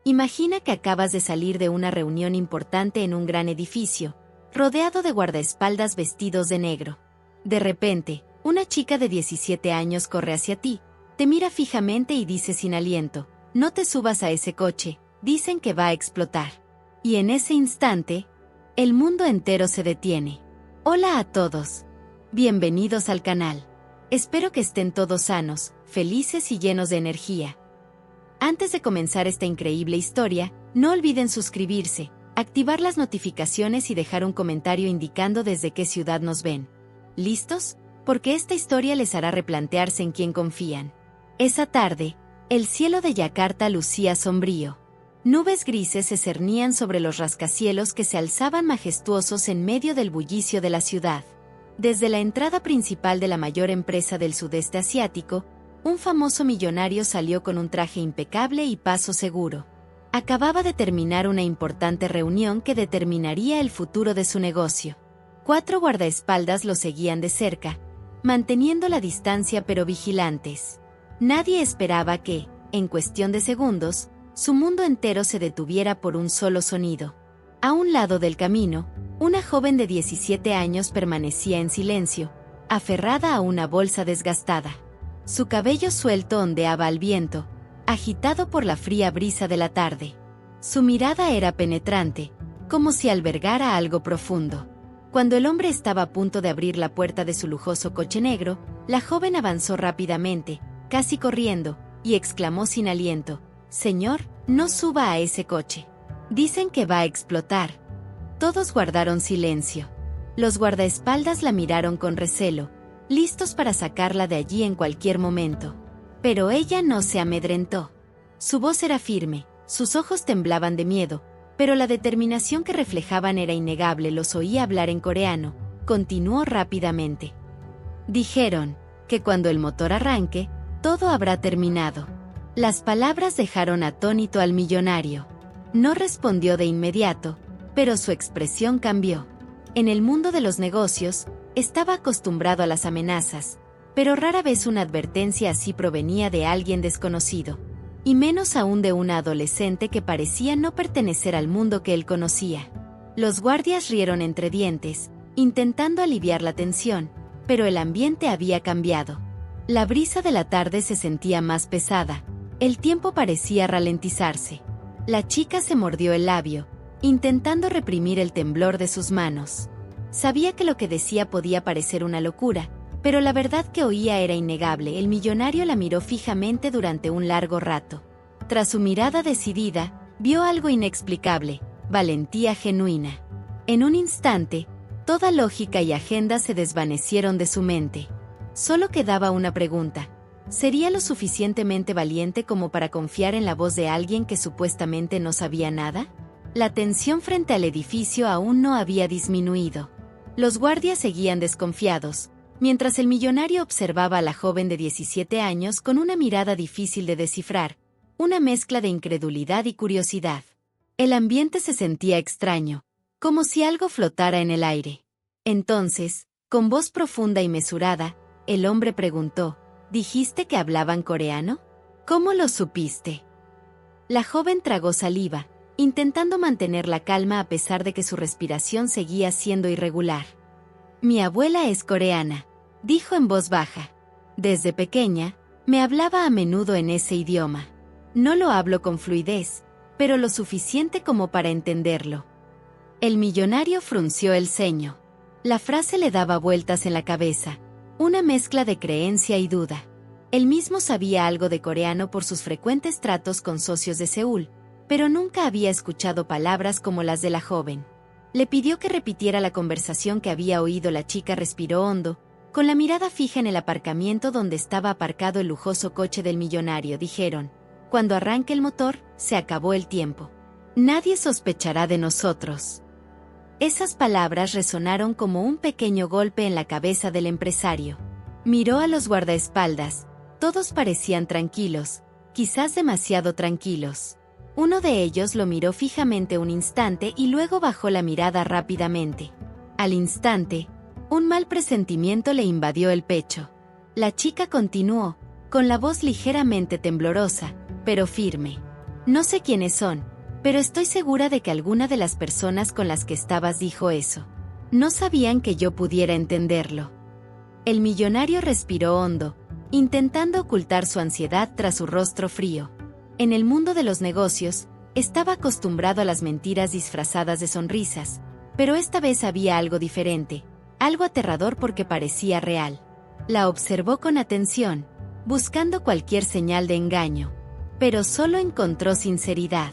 Imagina que acabas de salir de una reunión importante en un gran edificio, rodeado de guardaespaldas vestidos de negro. De repente, una chica de 17 años corre hacia ti, te mira fijamente y dice sin aliento: no te subas a ese coche, dicen que va a explotar. Y en ese instante, el mundo entero se detiene. Hola a todos. Bienvenidos al canal. Espero que estén todos sanos, felices y llenos de energía. Antes de comenzar esta increíble historia, no olviden suscribirse, activar las notificaciones y dejar un comentario indicando desde qué ciudad nos ven. ¿Listos? Porque esta historia les hará replantearse en quién confían. Esa tarde, el cielo de Yakarta lucía sombrío. Nubes grises se cernían sobre los rascacielos que se alzaban majestuosos en medio del bullicio de la ciudad. Desde la entrada principal de la mayor empresa del sudeste asiático, un famoso millonario salió con un traje impecable y paso seguro. Acababa de terminar una importante reunión que determinaría el futuro de su negocio. 4 guardaespaldas lo seguían de cerca, manteniendo la distancia pero vigilantes. Nadie esperaba que, en cuestión de segundos, su mundo entero se detuviera por un solo sonido. A un lado del camino, una joven de 17 años permanecía en silencio, aferrada a una bolsa desgastada. Su cabello suelto ondeaba al viento, agitado por la fría brisa de la tarde. Su mirada era penetrante, como si albergara algo profundo. Cuando el hombre estaba a punto de abrir la puerta de su lujoso coche negro, la joven avanzó rápidamente, casi corriendo, y exclamó sin aliento: «Señor, no suba a ese coche. Dicen que va a explotar». Todos guardaron silencio. Los guardaespaldas la miraron con recelo, listos para sacarla de allí en cualquier momento. Pero ella no se amedrentó. Su voz era firme, sus ojos temblaban de miedo, pero la determinación que reflejaban era innegable. Los oía hablar en coreano. Continuó rápidamente. «Dijeron que cuando el motor arranque, todo habrá terminado». Las palabras dejaron atónito al millonario. No respondió de inmediato, pero su expresión cambió. En el mundo de los negocios, estaba acostumbrado a las amenazas, pero rara vez una advertencia así provenía de alguien desconocido, y menos aún de una adolescente que parecía no pertenecer al mundo que él conocía. Los guardias rieron entre dientes, intentando aliviar la tensión, pero el ambiente había cambiado. La brisa de la tarde se sentía más pesada, el tiempo parecía ralentizarse. La chica se mordió el labio, intentando reprimir el temblor de sus manos. Sabía que lo que decía podía parecer una locura, pero la verdad que oía era innegable. El millonario la miró fijamente durante un largo rato. Tras su mirada decidida, vio algo inexplicable: valentía genuina. En un instante, toda lógica y agenda se desvanecieron de su mente. Solo quedaba una pregunta: ¿sería lo suficientemente valiente como para confiar en la voz de alguien que supuestamente no sabía nada? La tensión frente al edificio aún no había disminuido. Los guardias seguían desconfiados, mientras el millonario observaba a la joven de 17 años con una mirada difícil de descifrar, una mezcla de incredulidad y curiosidad. El ambiente se sentía extraño, como si algo flotara en el aire. Entonces, con voz profunda y mesurada, el hombre preguntó: «¿Dijiste que hablaban coreano? ¿Cómo lo supiste?». La joven tragó saliva, intentando mantener la calma a pesar de que su respiración seguía siendo irregular. «Mi abuela es coreana», dijo en voz baja. «Desde pequeña, me hablaba a menudo en ese idioma. No lo hablo con fluidez, pero lo suficiente como para entenderlo». El millonario frunció el ceño. La frase le daba vueltas en la cabeza, una mezcla de creencia y duda. Él mismo sabía algo de coreano por sus frecuentes tratos con socios de Seúl, pero nunca había escuchado palabras como las de la joven. Le pidió que repitiera la conversación que había oído. La chica respiró hondo, con la mirada fija en el aparcamiento donde estaba aparcado el lujoso coche del millonario. «Dijeron, cuando arranque el motor, se acabó el tiempo. Nadie sospechará de nosotros». Esas palabras resonaron como un pequeño golpe en la cabeza del empresario. Miró a los guardaespaldas. Todos parecían tranquilos, quizás demasiado tranquilos. Uno de ellos lo miró fijamente un instante y luego bajó la mirada rápidamente. Al instante, un mal presentimiento le invadió el pecho. La chica continuó, con la voz ligeramente temblorosa, pero firme: No sé quiénes son, pero estoy segura de que alguna de las personas con las que estabas dijo eso. No sabían que yo pudiera entenderlo. El millonario respiró hondo, intentando ocultar su ansiedad tras su rostro frío. En el mundo de los negocios, estaba acostumbrado a las mentiras disfrazadas de sonrisas, pero esta vez había algo diferente, algo aterrador porque parecía real. La observó con atención, buscando cualquier señal de engaño, pero solo encontró sinceridad.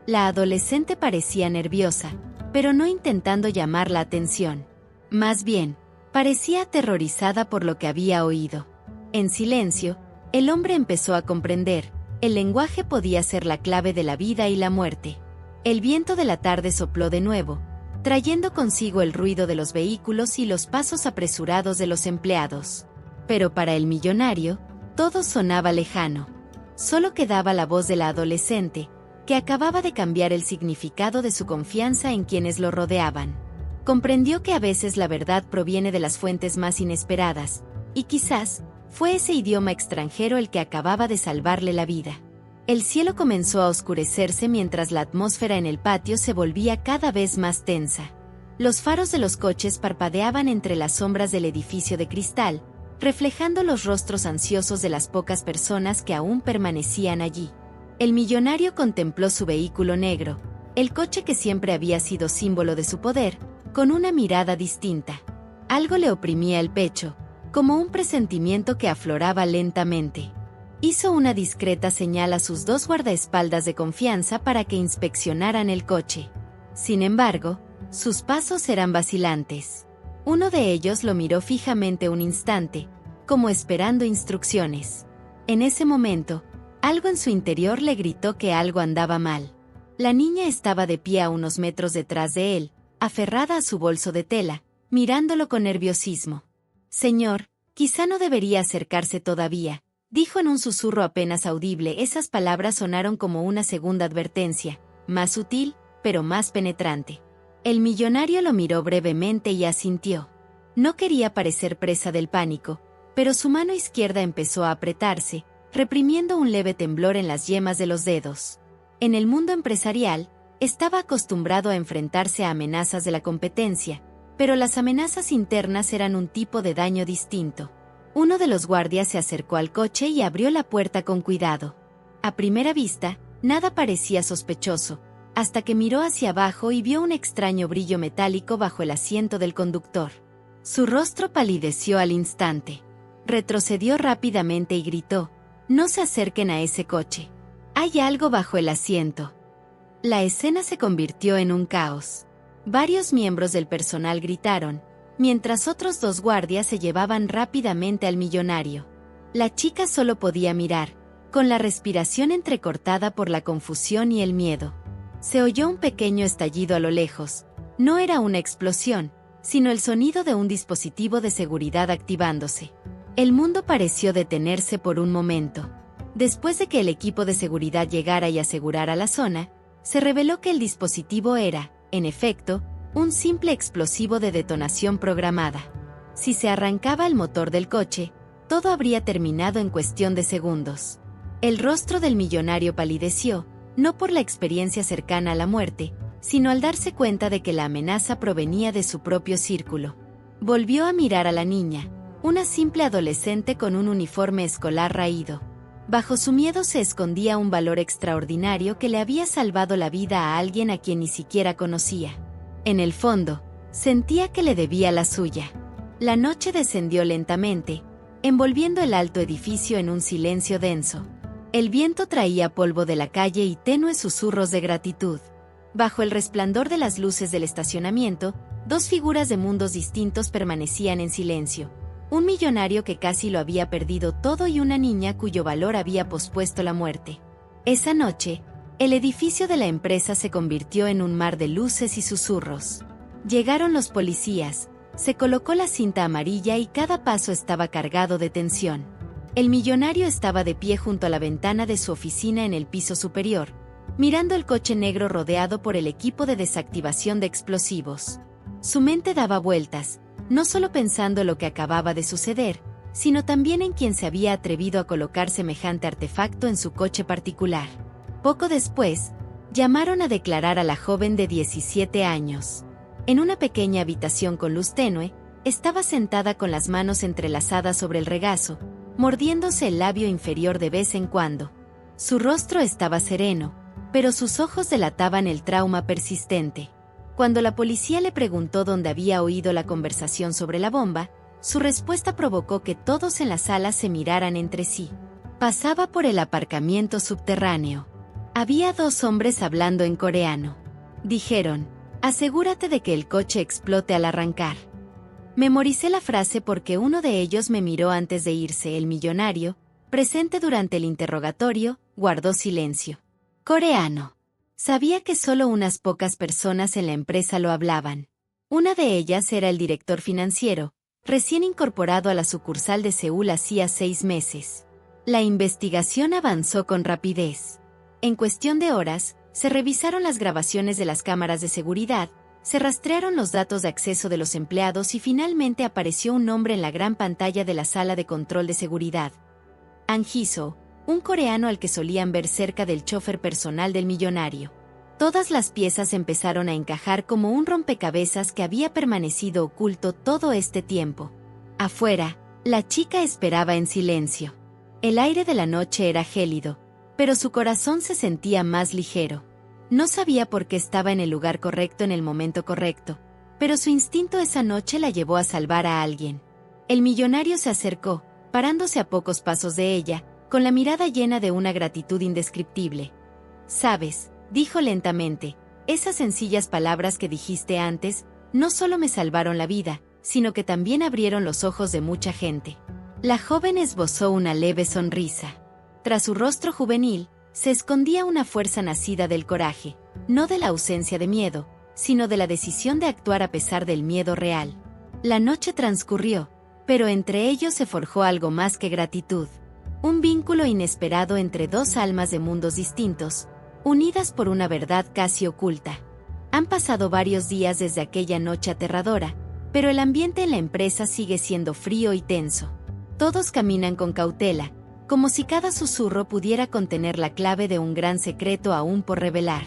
La adolescente parecía nerviosa, pero no intentando llamar la atención. Más bien, parecía aterrorizada por lo que había oído. En silencio, el hombre empezó a comprender. El lenguaje podía ser la clave de la vida y la muerte. El viento de la tarde sopló de nuevo, trayendo consigo el ruido de los vehículos y los pasos apresurados de los empleados. Pero para el millonario, todo sonaba lejano. Solo quedaba la voz de la adolescente, que acababa de cambiar el significado de su confianza en quienes lo rodeaban. Comprendió que a veces la verdad proviene de las fuentes más inesperadas, y quizás fue ese idioma extranjero el que acababa de salvarle la vida. El cielo comenzó a oscurecerse mientras la atmósfera en el patio se volvía cada vez más tensa. Los faros de los coches parpadeaban entre las sombras del edificio de cristal, reflejando los rostros ansiosos de las pocas personas que aún permanecían allí. El millonario contempló su vehículo negro, el coche que siempre había sido símbolo de su poder, con una mirada distinta. Algo le oprimía el pecho, como un presentimiento que afloraba lentamente. Hizo una discreta señal a sus dos guardaespaldas de confianza para que inspeccionaran el coche. Sin embargo, sus pasos eran vacilantes. Uno de ellos lo miró fijamente un instante, como esperando instrucciones. En ese momento, algo en su interior le gritó que algo andaba mal. La niña estaba de pie a unos metros detrás de él, aferrada a su bolso de tela, mirándolo con nerviosismo. «Señor, quizá no debería acercarse todavía», dijo en un susurro apenas audible. Esas palabras sonaron como una segunda advertencia, más sutil, pero más penetrante. El millonario lo miró brevemente y asintió. No quería parecer presa del pánico, pero su mano izquierda empezó a apretarse, reprimiendo un leve temblor en las yemas de los dedos. En el mundo empresarial, estaba acostumbrado a enfrentarse a amenazas de la competencia, pero las amenazas internas eran un tipo de daño distinto. Uno de los guardias se acercó al coche y abrió la puerta con cuidado. A primera vista, nada parecía sospechoso, hasta que miró hacia abajo y vio un extraño brillo metálico bajo el asiento del conductor. Su rostro palideció al instante. Retrocedió rápidamente y gritó: «No se acerquen a ese coche. Hay algo bajo el asiento». La escena se convirtió en un caos. Varios miembros del personal gritaron, mientras otros dos guardias se llevaban rápidamente al millonario. La chica solo podía mirar, con la respiración entrecortada por la confusión y el miedo. Se oyó un pequeño estallido a lo lejos. No era una explosión, sino el sonido de un dispositivo de seguridad activándose. El mundo pareció detenerse por un momento. Después de que el equipo de seguridad llegara y asegurara la zona, se reveló que el dispositivo era, en efecto, un simple explosivo de detonación programada. Si se arrancaba el motor del coche, todo habría terminado en cuestión de segundos. El rostro del millonario palideció, no por la experiencia cercana a la muerte, sino al darse cuenta de que la amenaza provenía de su propio círculo. Volvió a mirar a la niña, una simple adolescente con un uniforme escolar raído. Bajo su miedo se escondía un valor extraordinario que le había salvado la vida a alguien a quien ni siquiera conocía. En el fondo, sentía que le debía la suya. La noche descendió lentamente, envolviendo el alto edificio en un silencio denso. El viento traía polvo de la calle y tenues susurros de gratitud. Bajo el resplandor de las luces del estacionamiento, dos figuras de mundos distintos permanecían en silencio. Un millonario que casi lo había perdido todo y una niña cuyo valor había pospuesto la muerte. Esa noche, el edificio de la empresa se convirtió en un mar de luces y susurros. Llegaron los policías, se colocó la cinta amarilla y cada paso estaba cargado de tensión. El millonario estaba de pie junto a la ventana de su oficina en el piso superior, mirando el coche negro rodeado por el equipo de desactivación de explosivos. Su mente daba vueltas, no solo pensando lo que acababa de suceder, sino también en quién se había atrevido a colocar semejante artefacto en su coche particular. Poco después, llamaron a declarar a la joven de 17 años. En una pequeña habitación con luz tenue, estaba sentada con las manos entrelazadas sobre el regazo, mordiéndose el labio inferior de vez en cuando. Su rostro estaba sereno, pero sus ojos delataban el trauma persistente. Cuando la policía le preguntó dónde había oído la conversación sobre la bomba, su respuesta provocó que todos en la sala se miraran entre sí. Pasaba por el aparcamiento subterráneo. Había dos hombres hablando en coreano. Dijeron: asegúrate de que el coche explote al arrancar. Memoricé la frase porque uno de ellos me miró antes de irse. El millonario, presente durante el interrogatorio, guardó silencio. Coreano. Sabía que solo unas pocas personas en la empresa lo hablaban. Una de ellas era el director financiero, recién incorporado a la sucursal de Seúl hacía 6 meses. La investigación avanzó con rapidez. En cuestión de horas, se revisaron las grabaciones de las cámaras de seguridad, se rastrearon los datos de acceso de los empleados y finalmente apareció un nombre en la gran pantalla de la sala de control de seguridad. An Hee-soo, un coreano al que solían ver cerca del chofer personal del millonario. Todas las piezas empezaron a encajar como un rompecabezas que había permanecido oculto todo este tiempo. Afuera, la chica esperaba en silencio. El aire de la noche era gélido, pero su corazón se sentía más ligero. No sabía por qué estaba en el lugar correcto en el momento correcto, pero su instinto esa noche la llevó a salvar a alguien. El millonario se acercó, parándose a pocos pasos de ella, con la mirada llena de una gratitud indescriptible. «Sabes», dijo lentamente, «esas sencillas palabras que dijiste antes, no solo me salvaron la vida, sino que también abrieron los ojos de mucha gente». La joven esbozó una leve sonrisa. Tras su rostro juvenil, se escondía una fuerza nacida del coraje, no de la ausencia de miedo, sino de la decisión de actuar a pesar del miedo real. La noche transcurrió, pero entre ellos se forjó algo más que gratitud. Un vínculo inesperado entre dos almas de mundos distintos, unidas por una verdad casi oculta. Han pasado varios días desde aquella noche aterradora, pero el ambiente en la empresa sigue siendo frío y tenso. Todos caminan con cautela, como si cada susurro pudiera contener la clave de un gran secreto aún por revelar.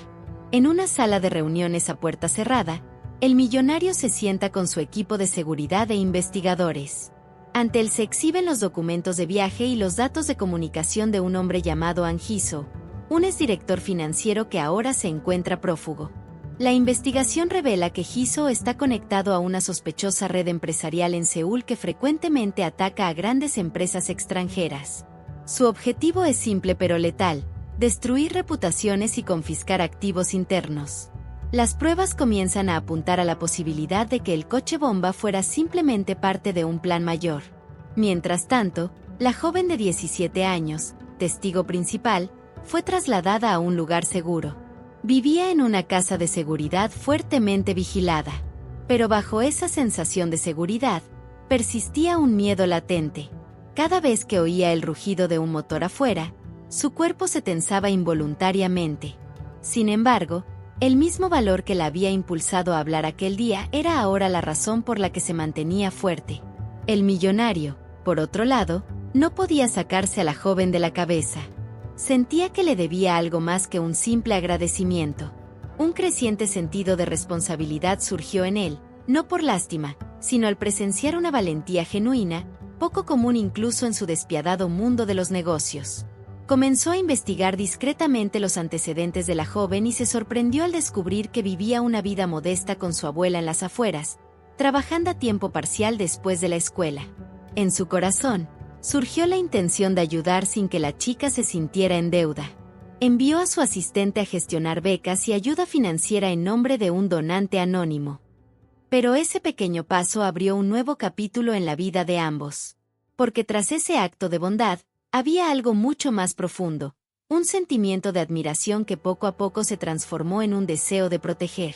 En una sala de reuniones a puerta cerrada, el millonario se sienta con su equipo de seguridad e investigadores. Ante él se exhiben los documentos de viaje y los datos de comunicación de un hombre llamado An Hee-soo, un exdirector financiero que ahora se encuentra prófugo. La investigación revela que Hee-soo está conectado a una sospechosa red empresarial en Seúl que frecuentemente ataca a grandes empresas extranjeras. Su objetivo es simple pero letal: destruir reputaciones y confiscar activos internos. Las pruebas comienzan a apuntar a la posibilidad de que el coche bomba fuera simplemente parte de un plan mayor. Mientras tanto, la joven de 17 años, testigo principal, fue trasladada a un lugar seguro. Vivía en una casa de seguridad fuertemente vigilada. Pero bajo esa sensación de seguridad, persistía un miedo latente. Cada vez que oía el rugido de un motor afuera, su cuerpo se tensaba involuntariamente. Sin embargo, el mismo valor que la había impulsado a hablar aquel día era ahora la razón por la que se mantenía fuerte. El millonario, por otro lado, no podía sacarse a la joven de la cabeza. Sentía que le debía algo más que un simple agradecimiento. Un creciente sentido de responsabilidad surgió en él, no por lástima, sino al presenciar una valentía genuina, poco común incluso en su despiadado mundo de los negocios. Comenzó a investigar discretamente los antecedentes de la joven y se sorprendió al descubrir que vivía una vida modesta con su abuela en las afueras, trabajando a tiempo parcial después de la escuela. En su corazón, surgió la intención de ayudar sin que la chica se sintiera en deuda. Envió a su asistente a gestionar becas y ayuda financiera en nombre de un donante anónimo. Pero ese pequeño paso abrió un nuevo capítulo en la vida de ambos. Porque tras ese acto de bondad, había algo mucho más profundo, un sentimiento de admiración que poco a poco se transformó en un deseo de proteger.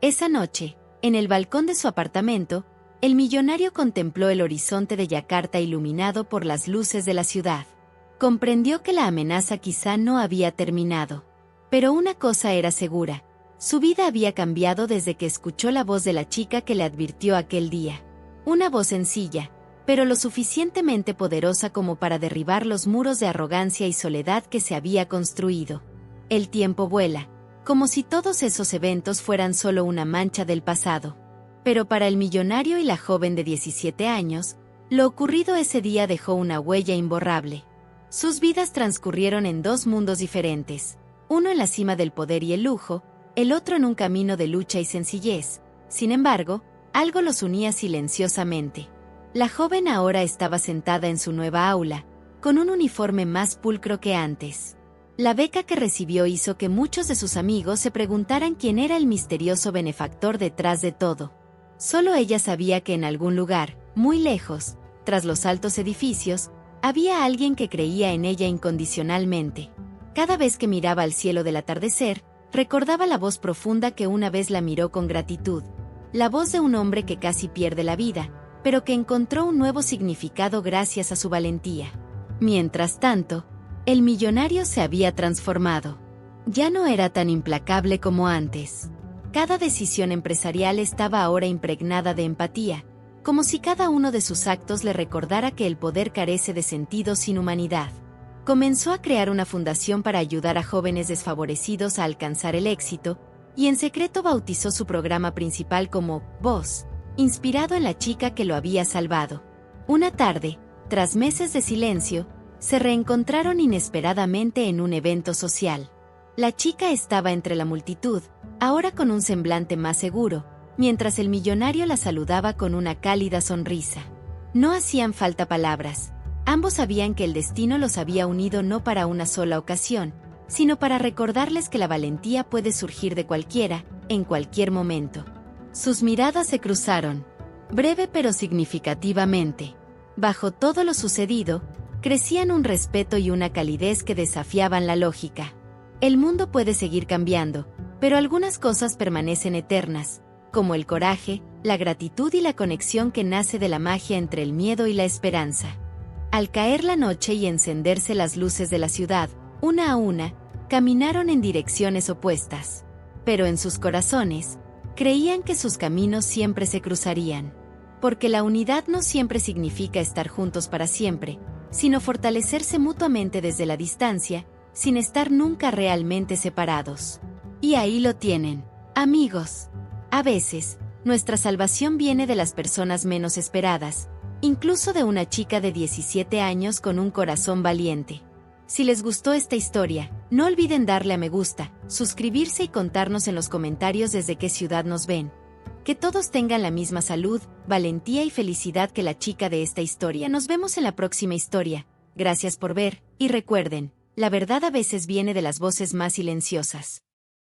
Esa noche, en el balcón de su apartamento, el millonario contempló el horizonte de Yakarta iluminado por las luces de la ciudad. Comprendió que la amenaza quizá no había terminado. Pero una cosa era segura: su vida había cambiado desde que escuchó la voz de la chica que le advirtió aquel día. Una voz sencilla, pero lo suficientemente poderosa como para derribar los muros de arrogancia y soledad que se había construido. El tiempo vuela, como si todos esos eventos fueran solo una mancha del pasado. Pero para el millonario y la joven de 17 años, lo ocurrido ese día dejó una huella imborrable. Sus vidas transcurrieron en dos mundos diferentes, uno en la cima del poder y el lujo, el otro en un camino de lucha y sencillez. Sin embargo, algo los unía silenciosamente. La joven ahora estaba sentada en su nueva aula, con un uniforme más pulcro que antes. La beca que recibió hizo que muchos de sus amigos se preguntaran quién era el misterioso benefactor detrás de todo. Solo ella sabía que en algún lugar, muy lejos, tras los altos edificios, había alguien que creía en ella incondicionalmente. Cada vez que miraba al cielo del atardecer, recordaba la voz profunda que una vez la miró con gratitud, la voz de un hombre que casi pierde la vida, pero que encontró un nuevo significado gracias a su valentía. Mientras tanto, el millonario se había transformado. Ya no era tan implacable como antes. Cada decisión empresarial estaba ahora impregnada de empatía, como si cada uno de sus actos le recordara que el poder carece de sentido sin humanidad. Comenzó a crear una fundación para ayudar a jóvenes desfavorecidos a alcanzar el éxito, y en secreto bautizó su programa principal como Voz, inspirado en la chica que lo había salvado. Una tarde, tras meses de silencio, se reencontraron inesperadamente en un evento social. La chica estaba entre la multitud, ahora con un semblante más seguro, mientras el millonario la saludaba con una cálida sonrisa. No hacían falta palabras. Ambos sabían que el destino los había unido no para una sola ocasión, sino para recordarles que la valentía puede surgir de cualquiera, en cualquier momento. Sus miradas se cruzaron, breve pero significativamente. Bajo todo lo sucedido, crecían un respeto y una calidez que desafiaban la lógica. El mundo puede seguir cambiando, pero algunas cosas permanecen eternas, como el coraje, la gratitud y la conexión que nace de la magia entre el miedo y la esperanza. Al caer la noche y encenderse las luces de la ciudad, una a una, caminaron en direcciones opuestas. Pero en sus corazones, creían que sus caminos siempre se cruzarían. Porque la unidad no siempre significa estar juntos para siempre, sino fortalecerse mutuamente desde la distancia, sin estar nunca realmente separados. Y ahí lo tienen, amigos. A veces, nuestra salvación viene de las personas menos esperadas, incluso de una chica de 17 años con un corazón valiente. Si les gustó esta historia, no olviden darle a me gusta, suscribirse y contarnos en los comentarios desde qué ciudad nos ven. Que todos tengan la misma salud, valentía y felicidad que la chica de esta historia. Nos vemos en la próxima historia. Gracias por ver, y recuerden, la verdad a veces viene de las voces más silenciosas.